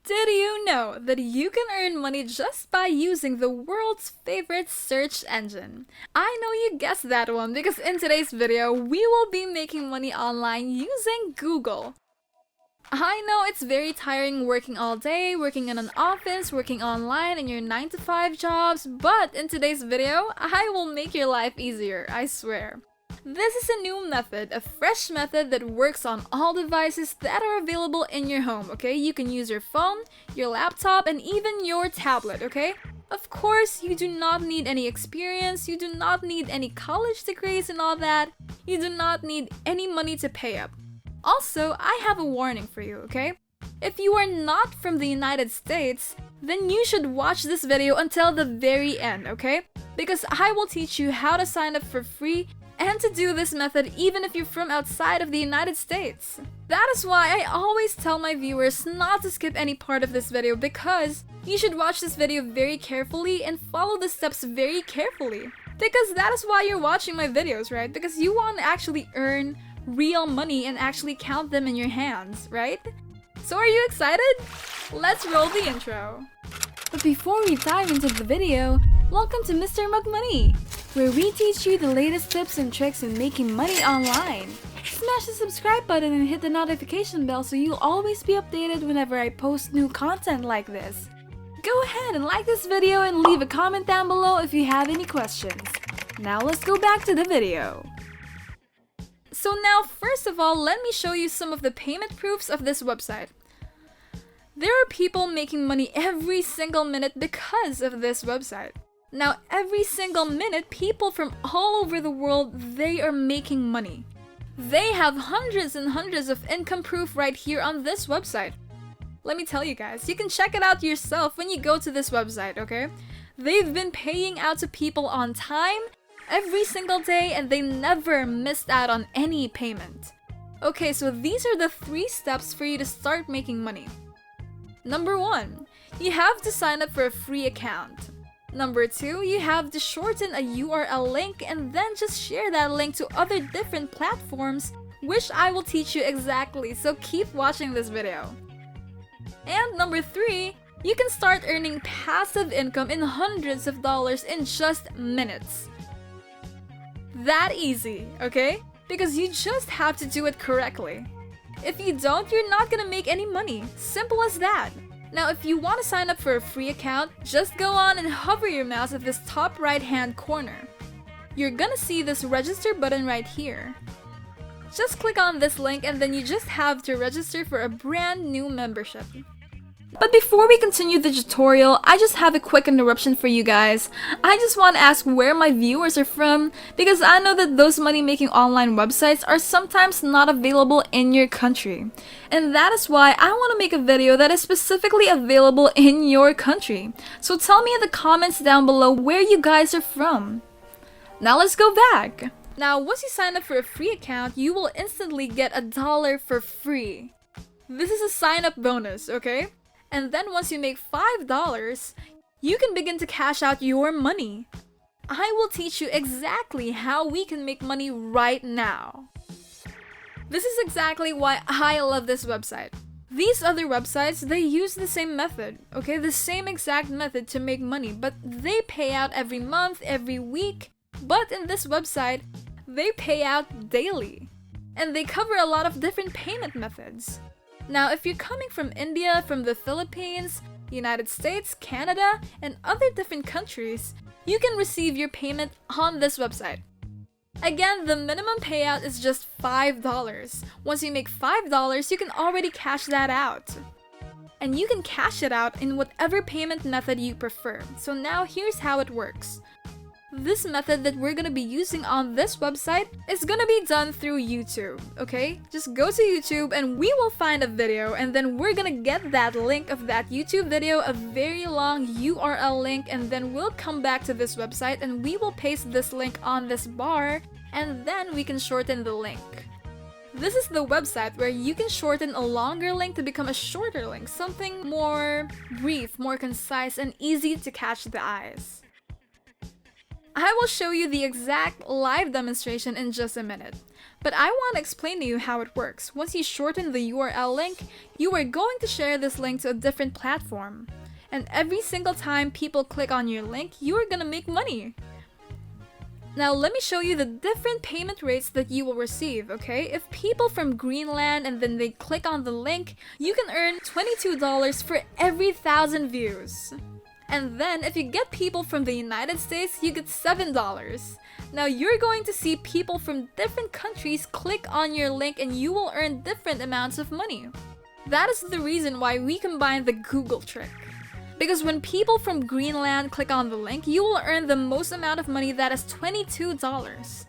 Did you know that you can earn money just by using the world's favorite search engine? I know you guessed that one because in today's video, we will be making money online using Google. I know it's very tiring working all day, working in an office, working online in your 9 to 5 jobs, but in today's video, I will make your life easier, I swear. This is a new method, a fresh method that works on all devices that are available in your home, okay? You can use your phone, your laptop, and even your tablet, okay? Of course, you do not need any experience, you do not need any college degrees and all that, you do not need any money to pay up. Also, I have a warning for you, okay? If you are not from the United States, then you should watch this video until the very end, okay? Because I will teach you how to sign up for free and to do this method even if you're from outside of the United States. That is why I always tell my viewers not to skip any part of this video because you should watch this video very carefully and follow the steps very carefully. Because that is why you're watching my videos, right? Because you want to actually earn real money and actually count them in your hands, right? So are you excited? Let's roll the intro. But before we dive into the video, welcome to Mr. Mug Money, where we teach you the latest tips and tricks in making money online. Smash the subscribe button and hit the notification bell so you'll always be updated whenever I post new content like this. Go ahead and like this video and leave a comment down below if you have any questions. Now let's go back to the video. So now, first of all, let me show you some of the payment proofs of this website. There are people making money every single minute because of this website. Now, every single minute, people from all over the world, they are making money. They have hundreds and hundreds of income proof right here on this website. Let me tell you guys, you can check it out yourself when you go to this website, okay? They've been paying out to people on time, every single day, and they never missed out on any payment. Okay, so these are the 3 steps for you to start making money. Number 1, you have to sign up for a free account. Number 2, you have to shorten a URL link and then just share that link to other different platforms, which I will teach you exactly, so keep watching this video. And number 3, you can start earning passive income in hundreds of dollars in just minutes. That easy, okay? Because you just have to do it correctly. If you don't, you're not gonna make any money. Simple as that. Now, if you want to sign up for a free account, just go on and hover your mouse at this top right-hand corner. You're gonna see this register button right here. Just click on this link and then you just have to register for a brand new membership. But before we continue the tutorial, I just have a quick interruption for you guys. I just want to ask where my viewers are from because I know that those money-making online websites are sometimes not available in your country. And that is why I want to make a video that is specifically available in your country. So tell me in the comments down below where you guys are from. Now let's go back. Now once you sign up for a free account, you will instantly get $1 for free. This is a sign-up bonus, okay? And then once you make $5, you can begin to cash out your money. I will teach you exactly how we can make money right now. This is exactly why I love this website. These other websites, they use the same method, okay? The same exact method to make money, but they pay out every month, every week. But in this website, they pay out daily. And they cover a lot of different payment methods. Now, if you're coming from India, from the Philippines, United States, Canada, and other different countries, you can receive your payment on this website. Again, the minimum payout is just $5. Once you make $5, you can already cash that out. And you can cash it out in whatever payment method you prefer. So now here's how it works. This method that we're gonna be using on this website is gonna be done through YouTube, okay? Just go to YouTube and we will find a video and then we're gonna get that link of that YouTube video, a very long URL link, and then we'll come back to this website and we will paste this link on this bar and then we can shorten the link. This is the website where you can shorten a longer link to become a shorter link, something more brief, more concise, and easy to catch the eyes. I will show you the exact live demonstration in just a minute. But I want to explain to you how it works. Once you shorten the URL link, you are going to share this link to a different platform. And every single time people click on your link, you are gonna make money. Now let me show you the different payment rates that you will receive, okay? If people from Greenland and then they click on the link, you can earn $22 for every 1,000 views. And then if you get people from the United States, you get $7. Now you're going to see people from different countries click on your link and you will earn different amounts of money. That is the reason why we combine the Google trick. Because when people from Greenland click on the link, you will earn the most amount of money, that is $22.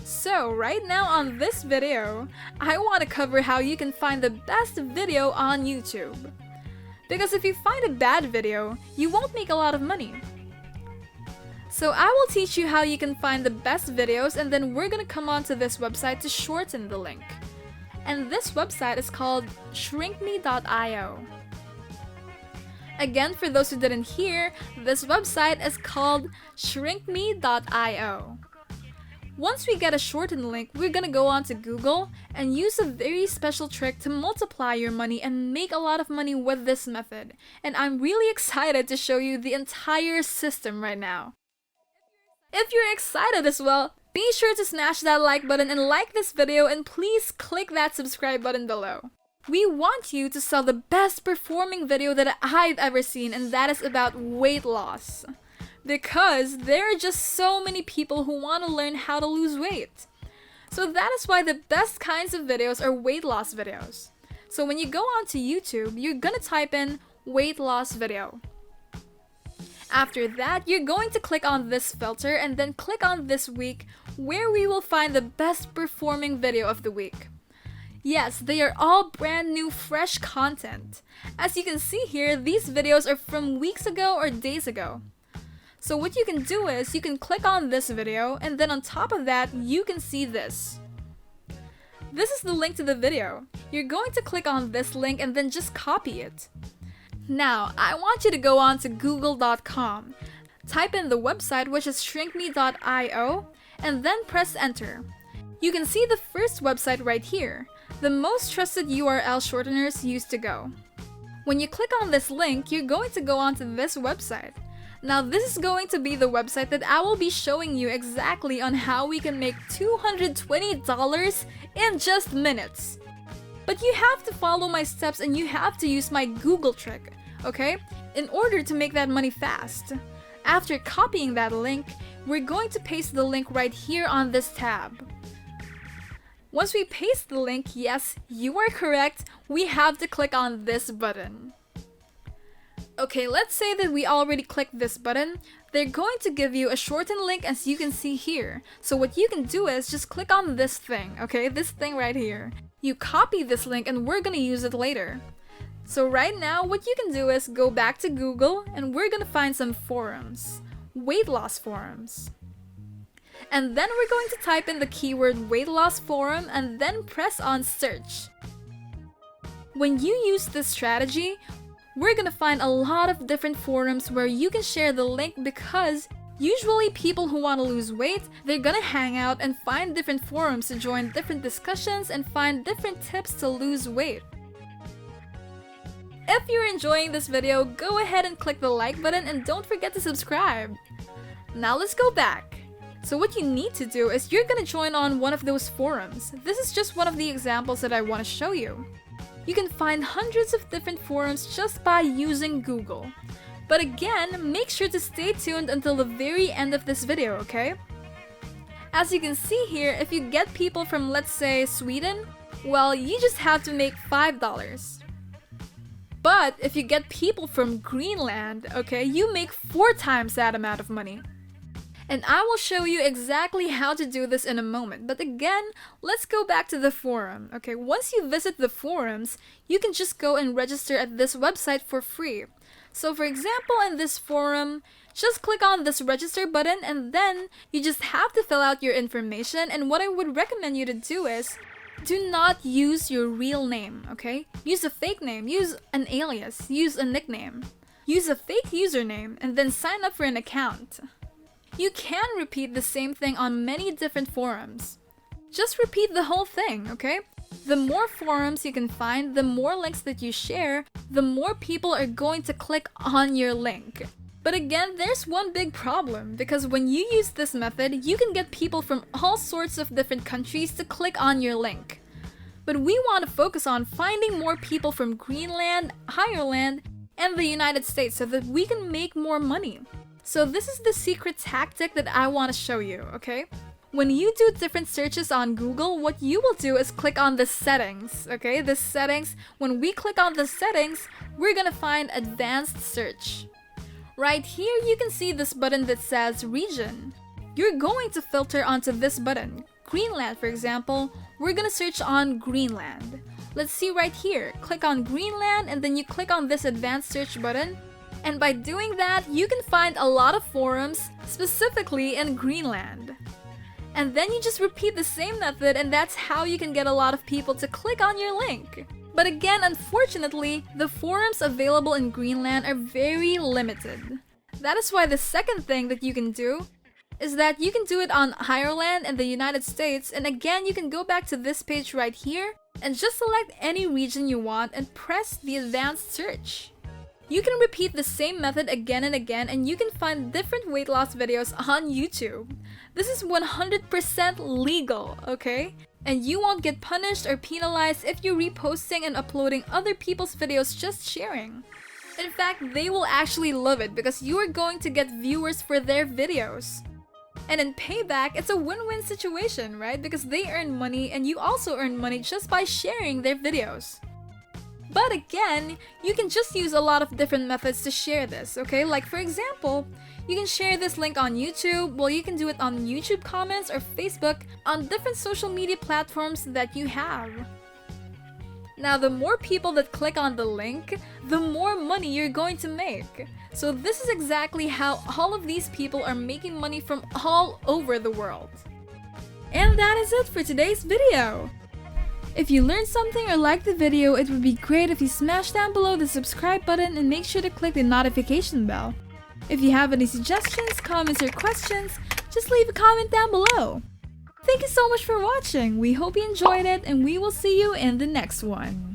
So right now on this video, I want to cover how you can find the best video on YouTube. Because if you find a bad video, you won't make a lot of money. So I will teach you how you can find the best videos, and then we're gonna come onto this website to shorten the link. And this website is called shrinkme.io. Again, for those who didn't hear, this website is called shrinkme.io. Once we get a shortened link, we're gonna go on to Google and use a very special trick to multiply your money and make a lot of money with this method. And I'm really excited to show you the entire system right now. If you're excited as well, be sure to smash that like button and like this video, and please click that subscribe button below. We want you to sell the best performing video that I've ever seen, and that is about weight loss. Because there are just so many people who want to learn how to lose weight. So that is why the best kinds of videos are weight loss videos. So when you go onto YouTube, you're gonna type in weight loss video. After that, you're going to click on this filter and then click on this week, where we will find the best performing video of the week. Yes, they are all brand new, fresh content. As you can see here, these videos are from weeks ago or days ago. So what you can do is, you can click on this video, and then on top of that, you can see this. This is the link to the video. You're going to click on this link and then just copy it. Now, I want you to go on to google.com. Type in the website, which is shrinkme.io, and then press enter. You can see the first website right here, the most trusted URL shorteners used to go. When you click on this link, you're going to go onto this website. Now this is going to be the website that I will be showing you exactly on how we can make $220 in just minutes. But you have to follow my steps and you have to use my Google trick, okay? In order to make that money fast. After copying that link, we're going to paste the link right here on this tab. Once we paste the link, yes, you are correct, we have to click on this button. Okay, let's say that we already clicked this button. They're going to give you a shortened link, as you can see here. So what you can do is just click on this thing, okay? This thing right here. You copy this link and we're gonna use it later. So right now, what you can do is go back to Google and we're gonna find some forums. Weight loss forums. And then we're going to type in the keyword weight loss forum and then press on search. When you use this strategy, we're gonna find a lot of different forums where you can share the link, because usually people who want to lose weight, they're gonna hang out and find different forums to join different discussions and find different tips to lose weight. If you're enjoying this video, go ahead and click the like button and don't forget to subscribe. Now let's go back. So what you need to do is, you're gonna join on one of those forums. This is just one of the examples that I want to show you. You can find hundreds of different forums just by using Google. But again, make sure to stay tuned until the very end of this video, okay? As you can see here, if you get people from, let's say, Sweden, well, you just have to make $5. But if you get people from Greenland, okay, you make 4 times that amount of money. And I will show you exactly how to do this in a moment. But again, let's go back to the forum. Okay, once you visit the forums, you can just go and register at this website for free. So for example, in this forum, just click on this register button and then you just have to fill out your information. And what I would recommend you to do is, do not use your real name, okay? Use a fake name, use an alias, use a nickname. Use a fake username and then sign up for an account. You can repeat the same thing on many different forums. just repeat the whole thing, okay? The more forums you can find, the more links that you share, the more people are going to click on your link. But again, there's one big problem, because when you use this method, you can get people from all sorts of different countries to click on your link. But we want to focus on finding more people from Greenland, Ireland, and the United States so that we can make more money. So this is the secret tactic that I want to show you, okay? When you do different searches on Google, what you will do is click on the settings, okay? The settings, when we click on the settings, we're gonna find advanced search. Right here, you can see this button that says region. You're going to filter onto this button. Greenland, for example, we're gonna search on Greenland. Let's see right here. Click on Greenland and then you click on this advanced search button. And by doing that, you can find a lot of forums specifically in Greenland. And then you just repeat the same method and that's how you can get a lot of people to click on your link. But again, unfortunately, the forums available in Greenland are very limited. That is why the second thing that you can do is that you can do it on Ireland and the United States, and again, you can go back to this page right here and just select any region you want and press the advanced search. You can repeat the same method again and again and you can find different weight loss videos on YouTube. This is 100% legal, okay? And you won't get punished or penalized if you're reposting and uploading other people's videos just sharing. In fact, they will actually love it because you are going to get viewers for their videos. And in payback, it's a win-win situation, right? Because they earn money and you also earn money just by sharing their videos. But again, you can just use a lot of different methods to share this, okay? Like for example, you can share this link on YouTube, well you can do it on YouTube comments or Facebook on different social media platforms that you have. Now the more people that click on the link, the more money you're going to make. So this is exactly how all of these people are making money from all over the world. And that is it for today's video! If you learned something or liked the video, it would be great if you smash down below the subscribe button and make sure to click the notification bell. If you have any suggestions, comments, or questions, just leave a comment down below. Thank you so much for watching, we hope you enjoyed it, and we will see you in the next one.